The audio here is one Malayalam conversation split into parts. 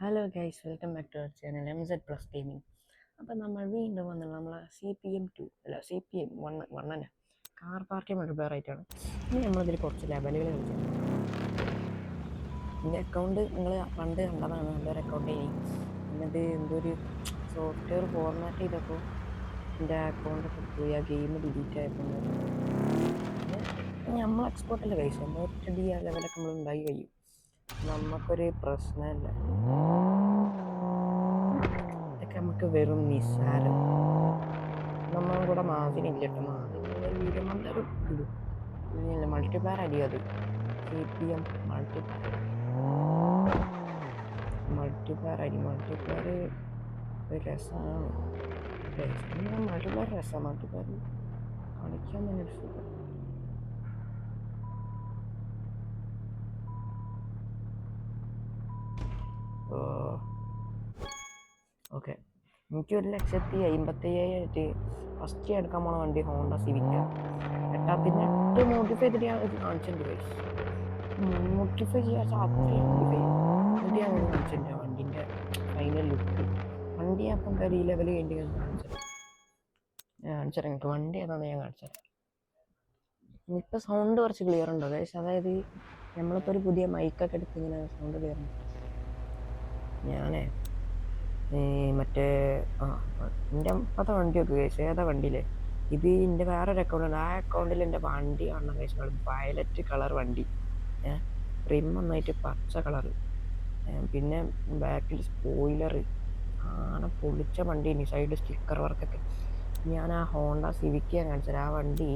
Hello guys, welcome back to our channel MZ+ gaming. അപ്പം നമ്മൾ വീണ്ടും വന്നത് നമ്മളെ CPM2 അല്ല CPM 1 കാർ പാർട്ടി മൾട്ടിപ്ലെയർ ആയിട്ടാണ്. ഇനി നമ്മളിതിൽ കുറച്ച് ലെവലുകൾ കളിച്ചത്. എൻ്റെ അക്കൗണ്ട് നിങ്ങൾ പണ്ട് കണ്ടതാണ്, നല്ലൊരു അക്കൗണ്ട് ഇനി എന്നത് എന്തോ ഒരു സോഫ്റ്റ്വെയർ ഫോർമാറ്റ് ചെയ്തപ്പോൾ എൻ്റെ അക്കൗണ്ടൊക്കെ പോയി, ആ ഗെയിം ഡിലീറ്റ് ആയപ്പോൾ നമ്മൾ എക്സ്പോർട്ട് അല്ല ഗൈസ്, നമ്മൾ ഒറ്റടി ആ ലെവലൊക്കെ നമ്മൾ ഉണ്ടായി കഴിയും. നമുക്കൊരു പ്രശ്നമല്ല, ഇതൊക്കെ നമുക്ക് വെറും നിസ്സാരം. നമ്മളും കൂടെ മാസിനില്ല കേട്ടോ, മാസിനുള്ള വീഡിയോ എന്തായാലും ഇടും. ഇല്ല മൾട്ടിപ്ലെയർ അടി, അത് CPM മൾട്ടിപ്ലെയർ അടി. മൾട്ടിപ്ലെയർ ഒരു രസമാണ്. മൾട്ടിപ്ലെയർ രസമാണ്, മൾട്ടിപ്ലെയർ കളിക്കാൻ തന്നെ ഒരു സുഖം. ഓക്കെ, എനിക്ക് 1,55,000 ഫസ്റ്റ് എടുക്കാൻ പോണ വണ്ടി ഹോണ്ട സിവിക്ക. എട്ടാത്തിന് 8 മോഡിഫൈ ചെയ്തിട്ട് ഞാൻ കാണിച്ചിട്ടുണ്ട് ഗൈസ്. മോഡിഫൈ ചെയ്യാൻ അത്രയും മോഡിഫൈ എന്നിട്ട് ഞാൻ കാണിച്ചിട്ടുണ്ട് ആ വണ്ടിൻ്റെ ഫൈനൽ ലുക്ക്. വണ്ടി അപ്പം എന്തായാലും ഈ ലെവൽ കഴിഞ്ഞിട്ട് ഞാൻ കാണിച്ചുതരാം നിങ്ങൾക്ക് വണ്ടി ഏതാണെന്ന് ഞാൻ കാണിച്ചുതരാം. ഇപ്പം സൗണ്ട് കുറച്ച് ക്ലിയർ ഉണ്ടോ ഗൈസ്? അതായത് നമ്മളിപ്പോൾ ഒരു പുതിയ മൈക്കൊക്കെ എടുത്ത് ഇങ്ങനെ സൗണ്ട് ക്ലിയർ ഉണ്ട്. ഞാനേ മറ്റേ എൻ്റെ ഇപ്പോഴത്തെ വണ്ടി ഒക്കെ കഴിച്ചു. ഏതാ വണ്ടിയിലെ ഇത്? എൻ്റെ വേറൊരു അക്കൗണ്ടാണ്, ആ അക്കൗണ്ടിൽ എൻ്റെ വണ്ടി കാണണം കഴിച്ചു. വയലറ്റ് കളർ വണ്ടി, റിം ഒന്നായിട്ട് പച്ച കളർ, പിന്നെ ബാക്കിൽ സ്പോയിലർ, ആന പൊളിച്ച വണ്ടി. ഇനി സൈഡ് സ്റ്റിക്കർ വർക്കൊക്കെ. ഞാൻ ആ ഹോണ്ട സിവിക്ക് കാണിച്ചത്, ആ വണ്ടി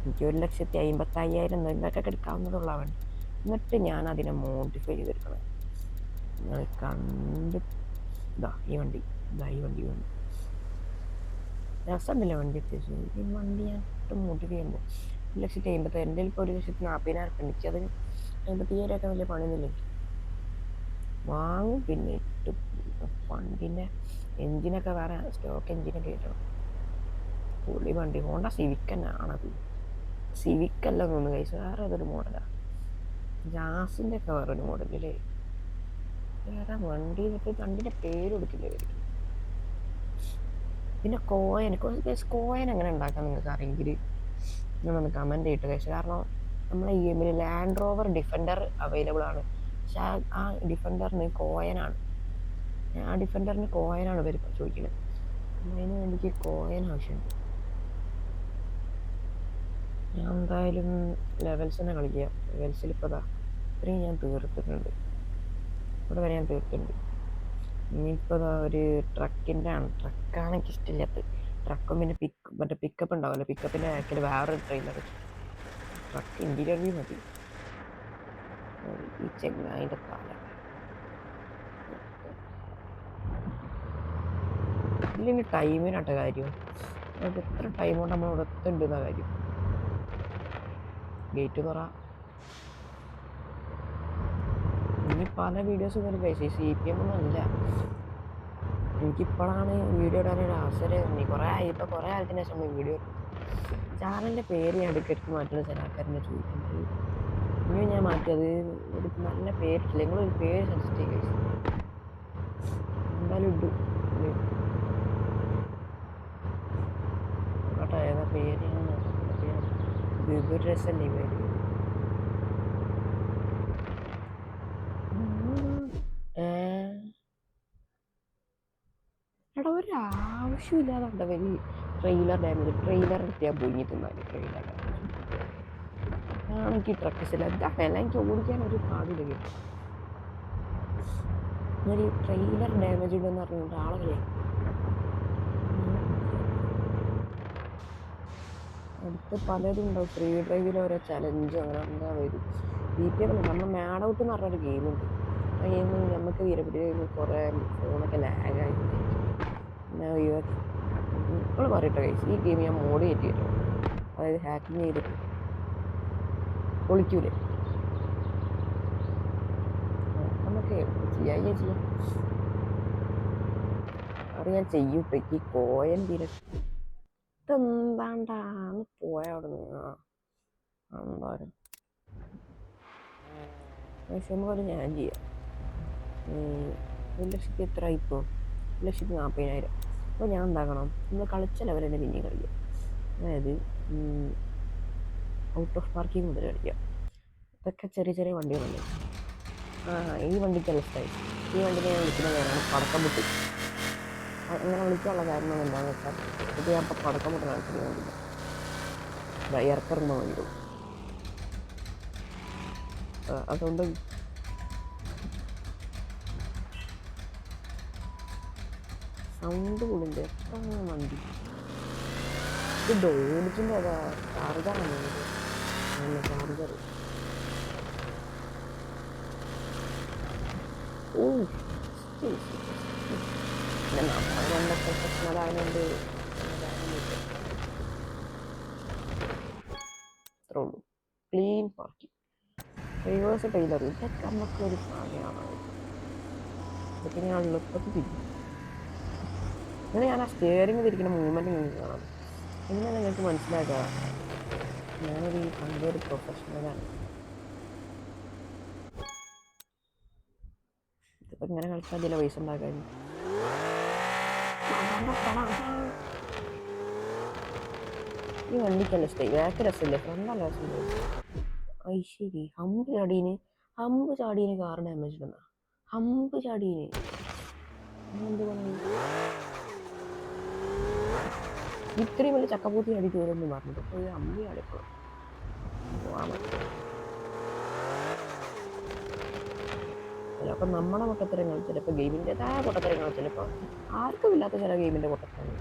എനിക്ക് 1,55,000 എന്തൊക്കെ എടുക്കാവുന്നതുള്ള വണ്ടി. എന്നിട്ട് ഞാൻ അതിനെ മോഡിഫൈ ചെയ്തെടുക്കണം. നിങ്ങൾ കണ്ട് ഈ വണ്ടി രസമുണ്ടല്ലേ വണ്ടി? അത്യാവശ്യം ഈ വണ്ടി ഞാൻ ഇട്ട് മോഡിഫൈ ചെയ്യുമ്പോൾ 1,57,000, എൻ്റെ ഇപ്പോൾ 1,40,000 എനിക്ക് അതിന് 57,000 വലിയ പണിയൊന്നുമില്ല. വാങ്ങും പിന്നെ ഇട്ട് വണ്ടിൻ്റെ എൻജിനൊക്കെ വേറെ സ്റ്റോക്ക് എൻജിനൊക്കെ കിട്ടണം. പൊളി വണ്ടി. ഹോണ്ട സിവിക്ക് തന്നെയാണത്. സിവിക്കല്ല തോന്നുന്നു കൈസ്, വേറെ ഏതൊരു മോഡലാണ്. ജാസിൻ്റെ ഒക്കെ വേറൊരു മോഡലല്ലേ? വേറെ വണ്ടി വണ്ടിൻ്റെ പേര് കൊടുക്കില്ല ഇവർ. പിന്നെ കോയൻ എങ്ങനെ ഉണ്ടാക്കാൻ നിങ്ങൾക്ക് അറിയെങ്കിൽ നിങ്ങളൊന്ന് കമൻറ്റ് ചെയ്തിട്ട് കഴിച്ചു. കാരണം നമ്മളെ ഈ ഗെയിമിൽ ലാൻഡ് റോവർ ഡിഫൻഡർ അവൈലബിൾ ആണ്, പക്ഷെ ആ ഡിഫൻഡറിന് കോയനാണ്. ആ ഡിഫൻഡറിന് കോയനാണ് ഇവർ ചോദിക്കുന്നത്. അതിന് എനിക്ക് കോയൻ ആവശ്യമുണ്ട്. ഞാൻ എന്തായാലും ലെവൽസ് തന്നെ കളിക്കുക. ലെവൽസിൽ ഇപ്പോൾ ഇത്രയും ഞാൻ തീർത്തിട്ടുണ്ട്, ഇവിടെ വരെ ഞാൻ തീർത്തിട്ടുണ്ട്. ഇനിയിപ്പോൾ ഒരു ട്രക്കിൻ്റെ ആണ്. ട്രക്കാണ് എനിക്ക് ഇഷ്ടമില്ലാത്തത്. ട്രക്കും പിന്നെ മറ്റേ പിക്കപ്പ് ഉണ്ടാവില്ല, പിക്കപ്പിൻ്റെ ബാക്കിൽ വേറൊരു ട്രെയിലർ. ട്രക്ക് ഇൻറ്റീരിയർ വ്യൂ മതി. ഈ ചെങ്ങായിൻ്റെ തല ഇതിലിനി ടൈമിനാട്ട കാര്യം. നമുക്ക് എത്ര ടൈം കൊണ്ട് നമ്മൾ ഇവിടെ എത്തുന്നുണ്ടെന്ന കാര്യം. ഗേറ്റ് തുറ. ഇനി പല വീഡിയോസും വരും കഴിച്ചു. CPM ഒന്നും അല്ല, എനിക്കിപ്പോഴാണ് വീഡിയോ ഇടാനൊരു അവസരം തന്നെ. കുറേ കാലത്തിന് ശേഷം വീഡിയോ. ചാനലിൻ്റെ പേര് ഞാൻ ഇടയ്ക്കിടയ്ക്ക് മാറ്റുള്ള ചില ആൾക്കാരെന്നെ ചോദിക്കുന്നത്. ഇനി ഞാൻ മാറ്റിയത് ഒരു നല്ല പേരിട്ടില്ല. നിങ്ങളൊരു പേര് സജസ്റ്റ് ചെയ്യുക. എന്തായാലും ഇടും കേട്ടോ. ഏതാ പേര്? ഇതൊരു രസമല്ലേ പേര്? എടാ, ഒരു ആവശ്യമില്ലാതെ ഉണ്ടവർ ട്രെയിലർ എത്തിയാൽ പൊങ്ങി തിന്നാല്. ട്രെയിലർ എനിക്ക് ട്രക്കിസില്ല, എന്താ വില? എനിക്ക് ഓടിക്കാൻ ഒരു പാടില്ല കിട്ടും. ഒരു ട്രെയിലർ ഡാമേജ് ഉണ്ടെന്ന് പറഞ്ഞുകൊണ്ട് ആളല്ലേ. അടുത്ത് പലരും ഉണ്ടാവും, ഫ്രീ ഡ്രൈവിൽ ഓരോ ചലഞ്ച് അങ്ങനെ എന്താ വരും. CPM നമ്മൾ മാഡ് ഔട്ട് എന്ന് പറഞ്ഞൊരു ഗെയിമുണ്ട്. ആ ഗെയിം നമുക്ക് തീരെ കുറേ ഫോണൊക്കെ ലാഗായി പിന്നെ ഇപ്പോൾ പറയട്ടെ ഗൈസ്, ഈ ഗെയിം ഞാൻ മോഡ് കയറ്റിയിട്ടോ, അതായത് ഹാക്കിങ് ചെയ്തിട്ട് പൊളിക്കൂലേ. നമുക്ക് ചെയ്യാൻ അറിയാൻ ചെയ്യൂട്ടോ. ഈ കോയൻ തീരെ ഇതെന്താണ്ടാന്ന് പോയ അവിടെ നിന്ന് എന്തായാലും നമുക്കത് ഞാൻ ചെയ്യാം. 1,00,000 എത്ര ഇപ്പോൾ? 1,40,000. അപ്പോൾ ഞാൻ എന്താക്കണം, നമ്മൾ കളിച്ച ലെവൽ തന്നെ പിന്നെയും കളിക്കാം. അതായത് ഔട്ട് ഓഫ് പാർക്കിംഗ് മുതൽ കളിക്കാം. ഇതൊക്കെ ചെറിയ ചെറിയ വണ്ടികളുണ്ട്. ഈ വണ്ടിക്ക് ഇഷ്ടമായി. ഈ വണ്ടിക്ക് ഞാൻ വിളിക്കുന്ന പേരാണ് പടക്കം പൊട്ടി. അങ്ങനെ വിളിക്കാനുള്ള കാരണം എന്താണെന്ന് വെച്ചാൽ, ഇത് ഞാൻ ഇപ്പോൾ പടക്കം പൊട്ടി കളിക്കുന്ന വണ്ടിയില്ല, ഇറക്കിറങ്ങുമ്പോൾ വണ്ടികൾ. അതുകൊണ്ട് സൗണ്ട് കൂടിൻ്റെ എത്ര വണ്ടി. ഇത് ഡോജിൻ്റെ അതാ ചാർജറാണ്. നല്ല ചാർജർ. ഓ പിന്നെ നമ്മൾ നല്ല പ്രൊഫഷണലായതുകൊണ്ട് അത്രേ ഉള്ളൂ. ക്ലീൻ പാർക്കിംഗ്, റിവേഴ്സ് ടൈലർ, ഇതൊക്കെ നമുക്കൊരു പണിയാണ്. ഇതൊക്കെ ഞാൻ എളുപ്പത്തിൽ തിരിക്കും. ഇങ്ങനെ ഞാൻ ആ സ്റ്റിയറിംഗ് തിരിക്കുന്ന മൂവ്മെൻറ്റ് നിങ്ങൾക്ക് കാണാം. ഇങ്ങനെ നിങ്ങൾക്ക് മനസ്സിലാക്കാം ഞാനൊരു പണ്ടൊരു പ്രൊഫഷണലാണ്. ഇതിപ്പോൾ ഇങ്ങനെ കളിച്ചാൽ ചില പൈസ ഉണ്ടാക്കാൻ. ഈ വണ്ടിക്കല്ല ഇഷ്ടമായി, ബാക്ക് രസമില്ല, ഫ്രണ്ടല്ല രസമില്ല. ശരി, ഹമ്പ് ചാടീന് കാർ ഡാമേജ് ഇടുന്ന ഹമ്പ് ചാടീന് എന്ത് പറഞ്ഞു. ഇത്രയും വലിയ ചക്കപ്പൂത്തി അടിച്ച് ഓരോന്നും പറഞ്ഞിട്ട് ഇപ്പോൾ ഒരു അമ്പി അടിക്കണം. ചിലപ്പോൾ നമ്മുടെ പൊട്ടത്തരങ്ങൾ, ചിലപ്പോൾ ഗെയിമിൻ്റെതായ പൊട്ടത്തരങ്ങൾ, ചിലപ്പോൾ ആർക്കും ഇല്ലാത്ത ചില ഗെയിമിൻ്റെ പൊട്ടത്തരങ്ങൾ.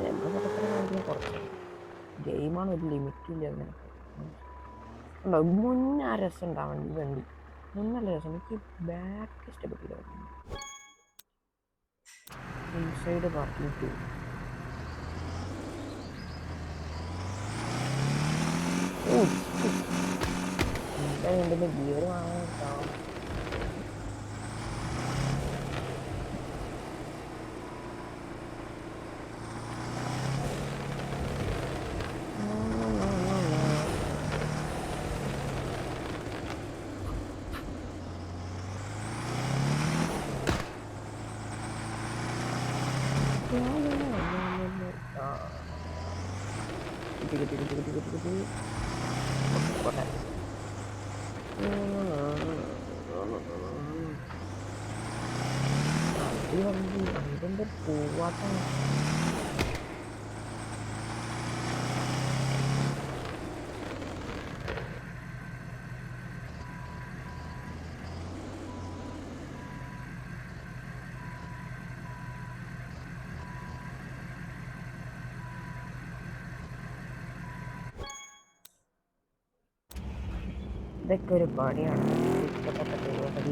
നമ്മുടെ പൊട്ടത്തരങ്ങൾ കുറച്ച് ഗെയിമാണ്, ഒരു ലിമിറ്റില്ല. അതിനൊക്കെ ഉണ്ടോ മുന്നേ ആ രസം ഉണ്ടാവണം. ഈ വണ്ടി മുന്നല്ല രസം. എനിക്ക് ബാക്ക് ഇഷ്ടപ്പെട്ടില്ല. ഇൻസൈഡ് പാർക്കിംഗ് ടു എൻ്റെ ഗിയർ വാങ്ങാൻ കിട്ടാവും. ഇതിൻ്റെ പൂവാട്ടാണ്. ഇതൊക്കെ ഒരു പണിയാണ്. ഇഷ്ടപ്പെട്ട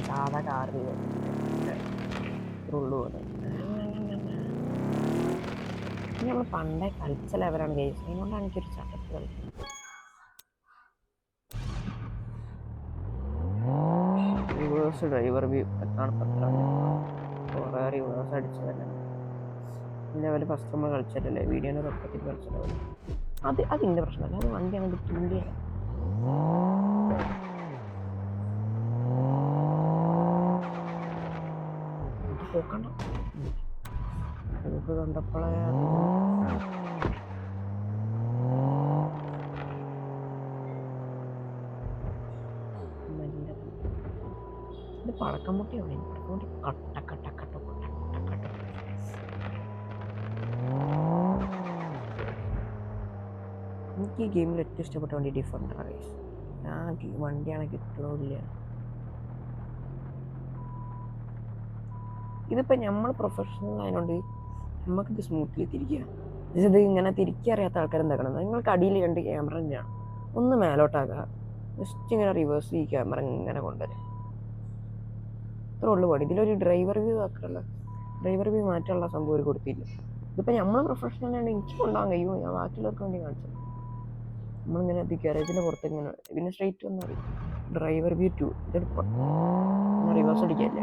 സാധാ കാറിൽ ഉള്ളൂ. നമ്മൾ പണ്ടേ കളിച്ച ലെവലാണ് ഗെയിംസ്. അതുകൊണ്ടാണ് എനിക്കൊരു ചട്ടത്ത് കളിക്കുന്നത്. റിവേഴ്സ് ഡ്രൈവർ വ്യൂ എത്താണ് പത്രം കുറേ റിവേഴ്സ് അടിച്ചതല്ലേ ലെവൽ. ഫസ്റ്റ് നമ്മൾ കളിച്ചിട്ടല്ലേ വീഡിയോനെ തൊട്ടത്തിൽ കളിച്ച ലെവൽ. അതിൻ്റെ പ്രശ്നമല്ല, അത് വണ്ടി അങ്ങോട്ട് തുള്ളിയല്ല. പോക്കണ്ട പോക്ക് കണ്ടപ്പോഴേ ഇത് പടക്കം മുട്ടിയാണ്. പടക്കം മുട്ടി കട്ടക്കട്ടക്കട്ട കട്ടക്കട്ട. എനിക്ക് ഈ ഗെയിമിൽ ഏറ്റവും ഇഷ്ടപ്പെട്ട വണ്ടി ഡിഫൻഡറാണ്. ഞാൻ വണ്ടിയാണ് കിട്ടണില്ല. ഇതിപ്പോൾ നമ്മൾ പ്രൊഫഷണൽ ആയതുകൊണ്ട് നമുക്കിത് സ്മൂത്ത്ലി തിരിക്കുക. ഇത് ഇങ്ങനെ തിരിക്കുക അറിയാത്ത ആൾക്കാർ എന്താക്കണം, നിങ്ങൾക്ക് അടിയിൽ 2 ക്യാമറ തന്നെയാണ്. ഒന്ന് മേലോട്ടാക്കുക, ജസ്റ്റ് ഇങ്ങനെ റിവേഴ്സ് ഈ ക്യാമറ ഇങ്ങനെ കൊണ്ടുവരും. ഇത്രേ ഉള്ളു പണി. ഇതിലൊരു ഡ്രൈവർ വ്യൂ ആക്കാനുള്ള, ഡ്രൈവർ വ്യൂ മാറ്റാനുള്ള സംഭവം ഒരു കൊടുത്തില്ല. ഇതിപ്പോൾ നമ്മൾ പ്രൊഫഷണൽ ആണെങ്കിൽ എനിക്ക് കൊണ്ടാകാൻ കഴിയുമോ, ഞാൻ ബാക്കിയുള്ളവർക്ക് വേണ്ടി കാണിച്ചത്. നമ്മളിങ്ങനെ ഗാരേജിൻ്റെ പുറത്ത് ഇങ്ങനെ പിന്നെ സ്ട്രൈറ്റ് വന്നാൽ ഡ്രൈവർ വ്യൂ 2 ഇതെടുപ്പം റിവേഴ്സ് അടിക്കാനില്ല.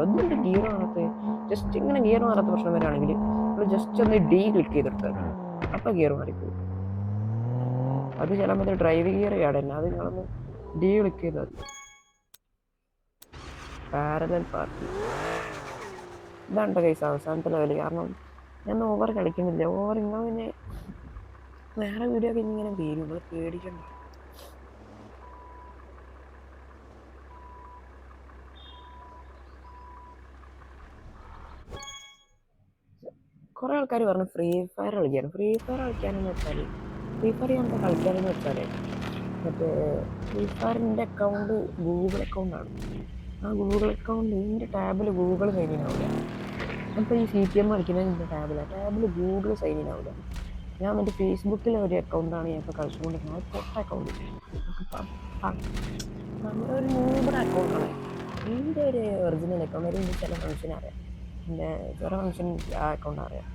ഒന്നും ഗിയർ മാറാത്ത, ജസ്റ്റ് ഇങ്ങനെ ഗിയർ മാറാത്ത പ്രശ്നം വരാണെങ്കിൽ നമ്മൾ ജസ്റ്റ് ഒന്ന് ഡി ക്ലിക്ക് ചെയ്തെടുത്താൽ അപ്പോൾ ഗിയർ മാറിപ്പോകും. അത് ചില മറ്റേ ഡ്രൈവ് ഗിയർ ചാടല്ല, അത് നിങ്ങളൊന്ന് ഡി ക്ലിക്ക് ചെയ്താൽ മതി. Parallel party. ഇതാണ് കേസ് അവസാനത്തെ ലെവൽ. കാരണം ഞാൻ ഓവർ കളിക്കുന്നില്ല. ഓവർ നിങ്ങൾ പിന്നെ വേറെ വീഡിയോ ഒക്കെ ഇങ്ങനെ വരും, നിങ്ങൾ പേടിക്കണ്ട. കുറേ ആൾക്കാർ പറഞ്ഞു ഫ്രീ ഫയർ കളിക്കാൻ. ഫ്രീ ഫയർ കളിക്കാനെന്ന് വെച്ചാൽ ഫ്രീ ഫയർ ഞാൻ കളിക്കാനെന്ന് വെച്ചാൽ മറ്റേ ഫ്രീ ഫയറിൻ്റെ അക്കൗണ്ട് ഗൂഗിൾ അക്കൗണ്ടാണ്. ആ ഗൂഗിൾ അക്കൗണ്ട് എൻ്റെ ടാബിൽ ഗൂഗിൾ സൈൻ ഇൻ ആവില്ല. അപ്പോൾ ഈ CTM കളിക്കുന്നത് എൻ്റെ ടാബിൽ ഗൂഗിൾ സൈൻ ഇൻ ആവില്ല. ഞാൻ എൻ്റെ ഫേസ്ബുക്കിലെ ഒരു അക്കൗണ്ടാണ് ഞാൻ ഇപ്പോൾ കളിച്ചുകൊണ്ടിരിക്കുന്നത്. അത് പൊട്ട അക്കൗണ്ട്, ഒരു നൂബിടെ അക്കൗണ്ടാണ്. എൻ്റെ ഒരു ഒറിജിനൽ അക്കൗണ്ട് ഒരു ചില ഫംഗ്ഷൻ അറിയാം, എൻ്റെ ചില ഫംഗ്ഷൻ ആ അക്കൗണ്ട് അറിയാം.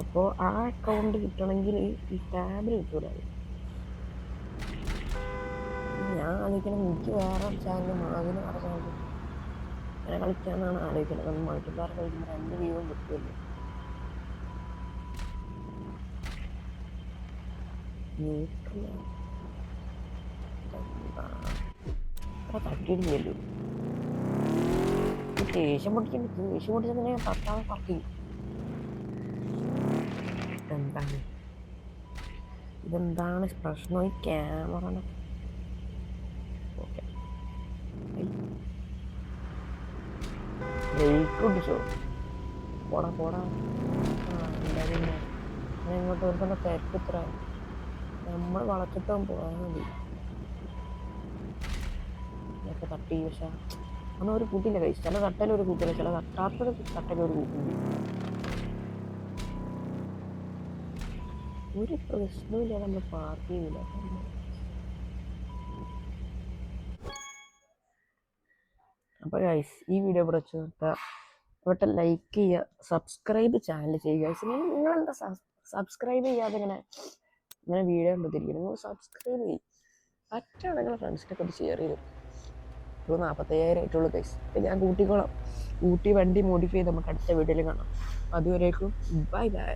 അപ്പോൾ ആ അക്കൗണ്ട് കിട്ടണമെങ്കിൽ ഈ ടാബിൽ കിട്ടൂല. ഞാൻ ആലോചിക്കണം എനിക്ക് വേറെ ചാനൽ മാവിന് വേറെ ചാനൽ അങ്ങനെ കളിക്കാമെന്നാണ് ആലോചിക്കുന്നത്. നമ്മൾ മൾട്ടിപ്ലെയർ കളിക്കുമ്പോൾ 2 വ്യൂവും കിട്ടുമല്ലോ. തട്ടിയിടില്ലല്ലോ. ദേഷ്യം പൊട്ടിച്ചാൽ ഞാൻ തട്ടാതെ പറക്കി. ഇതെന്താണ് പ്രശ്നം? ഈ ക്യാമറ ഓക്കെ ബ്രേക്ക് ഒട്ടിച്ചോ? പോടാ എന്താ പിന്നെ ഞാൻ ഇങ്ങോട്ട് വരുന്ന തിരക്ക് ഇത്ര. നമ്മൾ വളച്ചിട്ടും പോകാൻ മതി. ഇതൊക്കെ തട്ടി. പക്ഷേ അന്ന് ഒരു കൂട്ടില്ല കഴിച്ചു. ചില തട്ടലൊരു കൂട്ടില്ല, ചില തട്ടാത്തൊരു തട്ടലൊരു കൂട്ടുണ്ട്. ഒരു പ്രശ്നമില്ല, നമ്മൾ പാർക്ക് ചെയ്യില്ല. അപ്പോൾ ഗൈസ് ഈ വീഡിയോ ഇവിടെ ലൈക്ക് ചെയ്യുക, സബ്സ്ക്രൈബ് ചാനൽ ചെയ്യുക. ഗൈസ് നിങ്ങളെന്താ സബ്സ്ക്രൈബ് ചെയ്യാതെ ഇങ്ങനെ വീഡിയോ കണ്ടിരിക്കുന്നത്? നിങ്ങൾ സബ്സ്ക്രൈബ് ചെയ്യും. പറ്റാണ് നിങ്ങളുടെ ഫ്രണ്ട്സിനൊക്കെ ഒന്ന് ഷെയർ ചെയ്തു. ഇപ്പോൾ 45,000 ആയിട്ടുള്ളൂ ഗൈസ്. അപ്പോൾ ഞാൻ കൂട്ടിക്കോളാം. ഊട്ടി വണ്ടി മോഡിഫൈ ചെയ്ത് നമുക്ക് അടുത്ത വീഡിയോയിൽ കാണാം. അതുവരേക്കും ബൈ ബൈ.